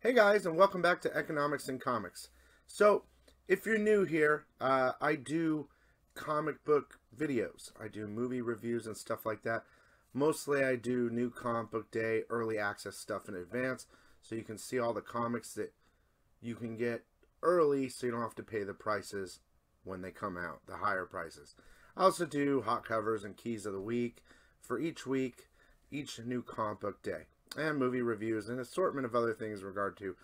Hey guys, and welcome back to Economics and Comics. So, if you're new here, I do comic book videos. I do movie reviews and stuff like that. Mostly I do New Comic Book Day, early access stuff in advance, so you can see all the comics that you can get early so you don't have to pay the prices when they come out, the higher prices. I also do hot covers and keys of the week for each week, each New Comic Book Day, and movie reviews and assortment of other things in regard to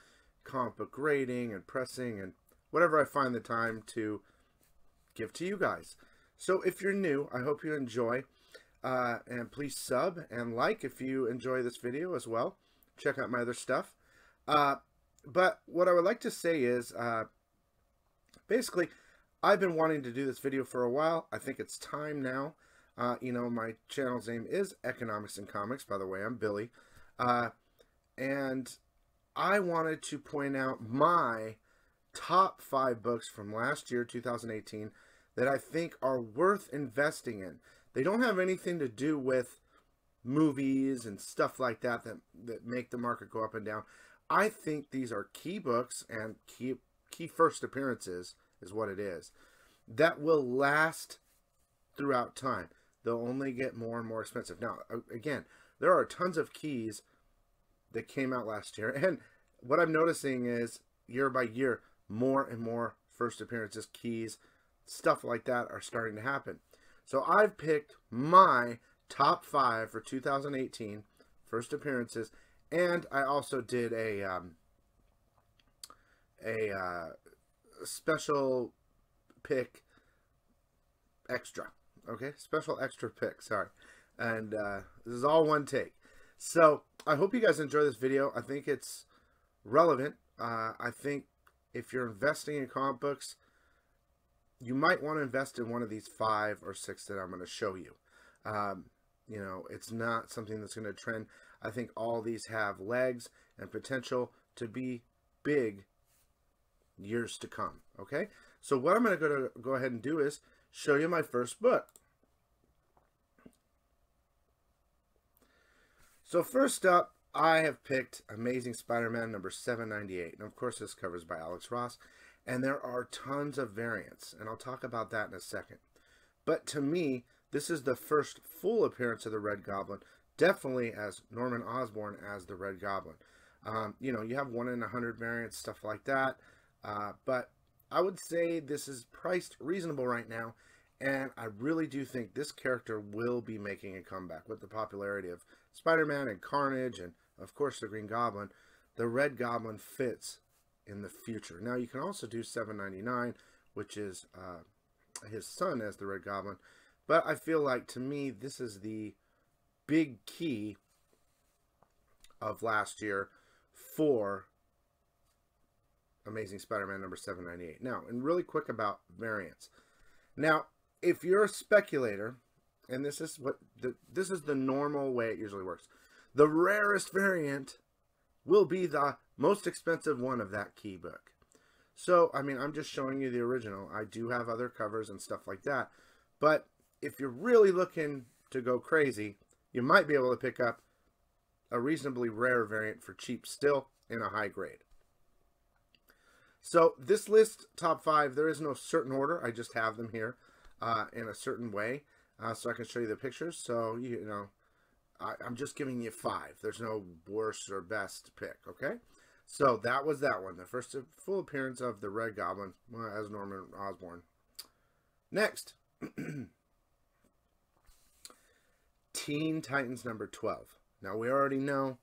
comic book grading and pressing and whatever I find the time to give to you guys. So if you're new, I hope you enjoy, and please sub and like if you enjoy this video as well. Check out my other stuff. But what I would like to say is, basically, I've been wanting to do this video for a while. I think it's time now. My channel's name is Economics and Comics. By the way, I'm Billy. And I wanted to point out my top 5 books from last year, 2018, that I think are worth investing in. They don't have anything to do with movies and stuff like that that make the market go up and down. I think these are key books and key first appearances is what it is, that will last throughout time. They'll only get more and more expensive. Now, again, there are tons of keys that came out last year, and what I'm noticing is year by year, more and more first appearances, keys, stuff like that are starting to happen. So I've picked my top 5 for 2018 first appearances, and I also did a special pick extra. Okay, special extra pick. Sorry, and this is all one take. So I hope you guys enjoy this video. I think it's relevant. I think if you're investing in comic books, you might want to invest in one of these 5 or 6 that I'm going to show you. It's not something that's going to trend. I think all these have legs and potential to be big years to come. Okay, so what I'm going to go ahead and do is show you my first book. So first up, I have picked Amazing Spider-Man number 798. And of course, this cover is by Alex Ross. And there are tons of variants, and I'll talk about that in a second. But to me, this is the first full appearance of the Red Goblin, definitely as Norman Osborn as the Red Goblin. You have 1 in 100 variants, stuff like that. But I would say this is priced reasonable right now, and I really do think this character will be making a comeback with the popularity of Spider-Man and Carnage and, of course, the Green Goblin. The Red Goblin fits in the future. Now, you can also do 799, which is his son as the Red Goblin. But I feel like, to me, this is the big key of last year for Amazing Spider-Man number 798. Now, and really quick about variants. Now, if you're a speculator, and this is the normal way it usually works, the rarest variant will be the most expensive one of that key book. So, I mean, I'm just showing you the original. I do have other covers and stuff like that. But if you're really looking to go crazy, you might be able to pick up a reasonably rare variant for cheap still in a high grade. So this list, top 5, there is no certain order. I just have them here in a certain way so I can show you the pictures. So, I'm just giving you 5. There's no worst or best pick, okay? So that was that one, the first full appearance of the Red Goblin as Norman Osborn. Next, Teen Titans number 12. Now, we already know,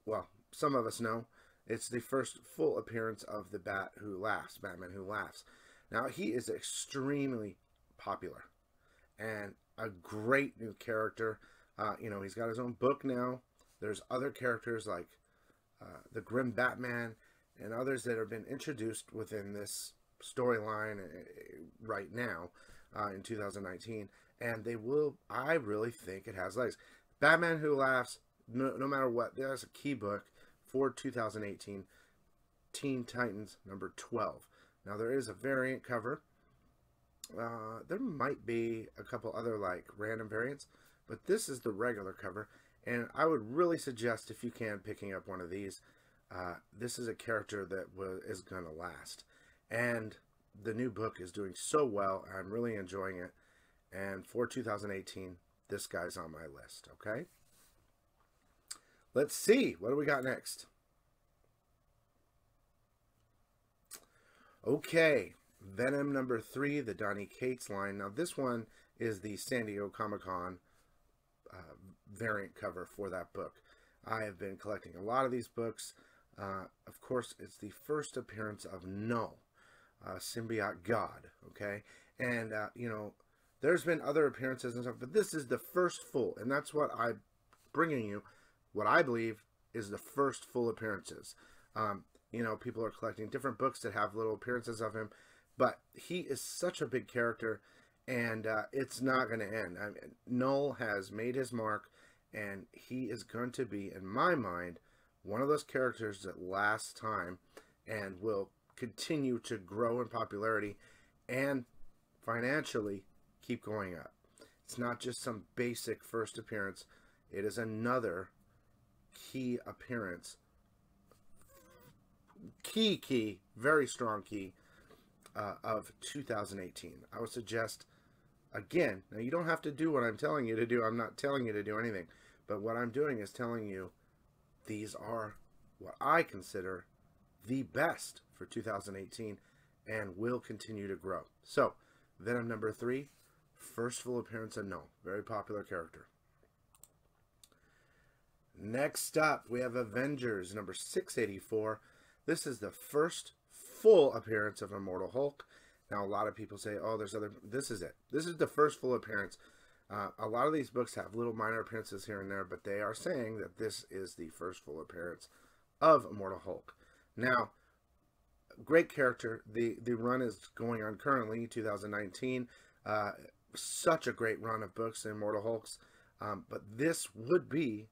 well, some of us know, it's the first full appearance of the Batman Who Laughs. Now, he is extremely popular and a great new character. He's got his own book now. There's other characters like the Grim Batman and others that have been introduced within this storyline right now in 2019. And I really think it has legs. Batman Who Laughs, no matter what, that's a key book for 2018, Teen Titans number 12. Now, there is a variant cover. There might be a couple other, like, random variants, but this is the regular cover, and I would really suggest, if you can, picking up one of these. this is a character that is going to last. And the new book is doing so well. I'm really enjoying it. And for 2018, this guy's on my list, okay? Let's see. What do we got next? Okay. Venom number 3, the Donny Cates line. Now, this one is the San Diego Comic-Con variant cover for that book. I have been collecting a lot of these books. Of course, it's the first appearance of Null, symbiote god, okay? And, you know, there's been other appearances and stuff, but this is the first full, and that's what I'm bringing you, what I believe is the first full appearances. You know, people are collecting different books that have little appearances of him, but he is such a big character, and it's not going to end. I mean, Null has made his mark, and he is going to be, in my mind, one of those characters that lasts time and will continue to grow in popularity and financially keep going up. It's not just some basic first appearance. It is another key appearance. Key, very strong key of 2018. I would suggest, again, now you don't have to do what I'm telling you to do. I'm not telling you to do anything. But what I'm doing is telling you these are what I consider the best for 2018 and will continue to grow. So, Venom number 3, first full appearance of Null. Very popular character. Next up, we have Avengers number 684. This is the first full appearance of Immortal Hulk. Now, a lot of people say, oh, there's other... This is it. This is the first full appearance. A lot of these books have little minor appearances here and there, but they are saying that this is the first full appearance of Immortal Hulk. Now, great character. The run is going on currently, 2019. Such a great run of books, Immortal Hulks. But this would be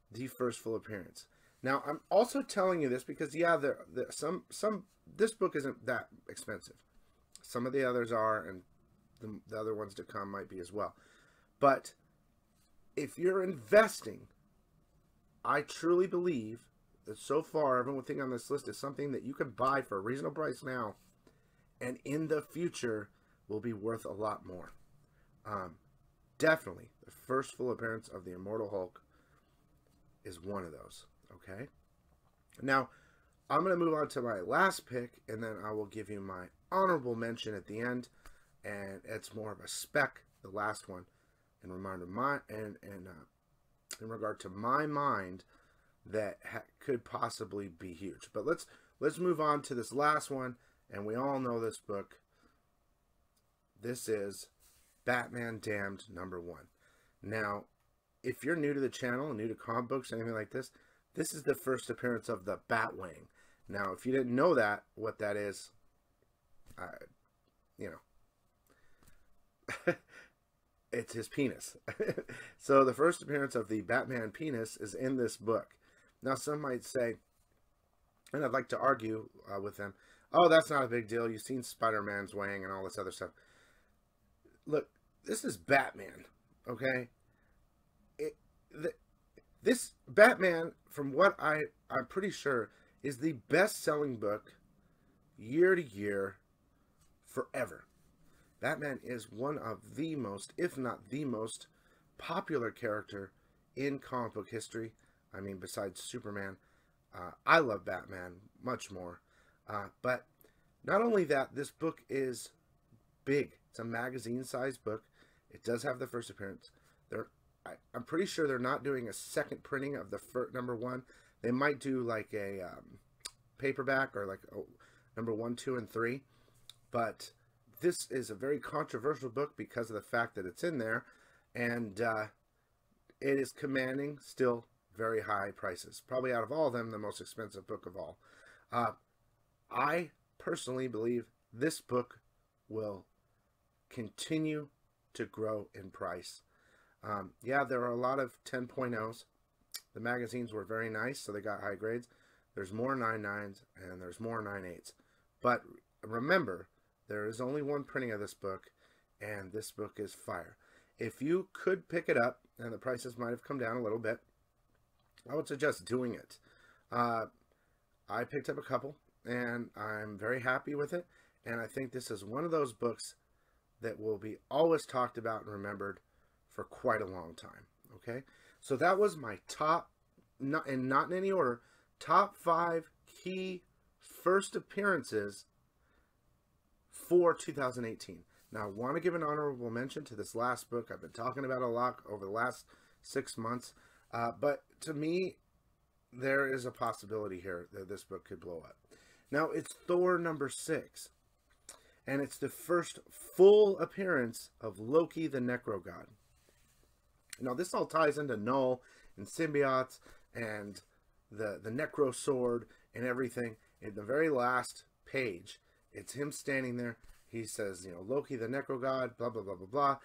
the first full appearance. Now, I'm also telling you this because, yeah, this book isn't that expensive. Some of the others are, and the other ones to come might be as well. But if you're investing, I truly believe that so far, everything on this list is something that you can buy for a reasonable price now, and in the future will be worth a lot more. Definitely, the first full appearance of the Immortal Hulk is one of those. Okay? Now, I'm going to move on to my last pick, and then I will give you my honorable mention at the end, and it's more of a spec, the last one, in regard to my mind that could possibly be huge. But let's move on to this last one, and we all know this book. This is Batman Damned number 1. Now, if you're new to the channel and new to comic books, anything like this, this is the first appearance of the Batwing. Now, if you didn't know that, what that is, you know, it's his penis. So the first appearance of the Batman penis is in this book. Now, some might say, and I'd like to argue with them, oh, that's not a big deal. You've seen Spider-Man's wang and all this other stuff. Look, this is Batman, okay? This Batman, from what I'm pretty sure, is the best-selling book year to year forever. Batman is one of the most, if not the most, popular character in comic book history. I mean, besides Superman. I love Batman much more. But not only that, this book is big. It's a magazine-sized book. It does have the first appearance. I'm pretty sure they're not doing a second printing of the number 1. They might do like a paperback or like number 1, 2, and 3. But this is a very controversial book because of the fact that it's in there. And it is commanding still very high prices. Probably out of all of them, the most expensive book of all. I personally believe this book will continue to grow in price. Yeah, there are a lot of 10.0s. The magazines were very nice, so they got high grades. There's more 9.9s and there's more 9.8s. But remember, there is only one printing of this book, and this book is fire. If you could pick it up, and the prices might have come down a little bit, I would suggest doing it. I picked up a couple, and I'm very happy with it. And I think this is one of those books that will be always talked about and remembered for quite a long time. Okay, so that was my top, not in any order, top 5 key first appearances for 2018. Now, I want to give an honorable mention to this last book. I've been talking about it a lot over the last 6 months, but to me, there is a possibility here that this book could blow up. Now, it's Thor #6, and it's the first full appearance of Loki the Necro-God. Now, this all ties into Null and symbiotes and the Necro Sword and everything. In the very last page, it's him standing there. He says, Loki the Necro-God, blah, blah, blah, blah,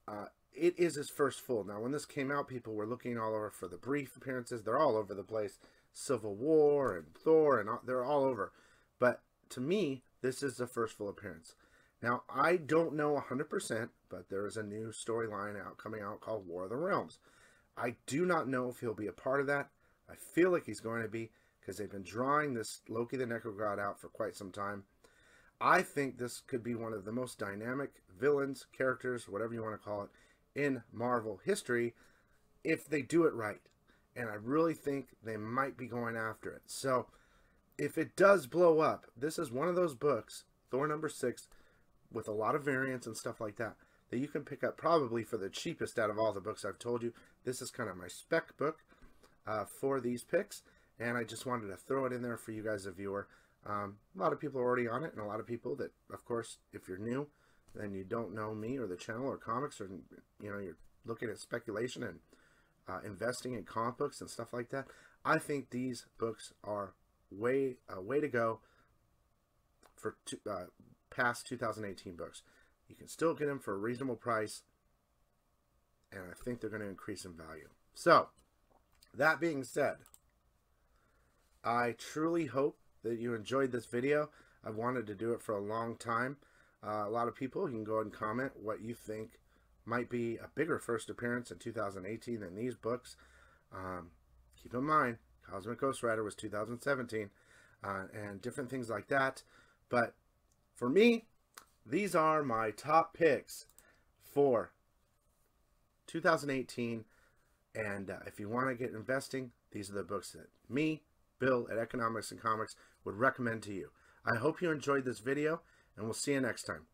blah. It is his first full. Now, when this came out, people were looking all over for the brief appearances. They're all over the place. Civil War and Thor, and they're all over. But to me, this is the first full appearance. Now, I don't know 100%, but there is a new storyline coming out called War of the Realms. I do not know if he'll be a part of that. I feel like he's going to be, because they've been drawing this Loki the Necro-God out for quite some time. I think this could be one of the most dynamic villains, characters, whatever you want to call it, in Marvel history, if they do it right. And I really think they might be going after it. So, if it does blow up, this is one of those books, Thor #6, with a lot of variants and stuff like that, that you can pick up probably for the cheapest out of all the books I've told you. This is kind of my spec book for these picks, and I just wanted to throw it in there for you guys, a viewer. A lot of people are already on it, and a lot of people that, of course, if you're new, then you don't know me or the channel or comics, or you're looking at speculation and investing in comic books and stuff like that. I think these books are way to go for past 2018 books. You can still get them for a reasonable price, and I think they're going to increase in value. So, that being said, I truly hope that you enjoyed this video. I've wanted to do it for a long time. A lot of people, you can go ahead and comment what you think might be a bigger first appearance in 2018 than these books. Keep in mind, Cosmic Ghost Rider was 2017, and different things like that. But for me, these are my top picks for 2018. And if you want to get investing, these are the books that me, Bill at Economics and Comics, would recommend to you. I hope you enjoyed this video, and we'll see you next time.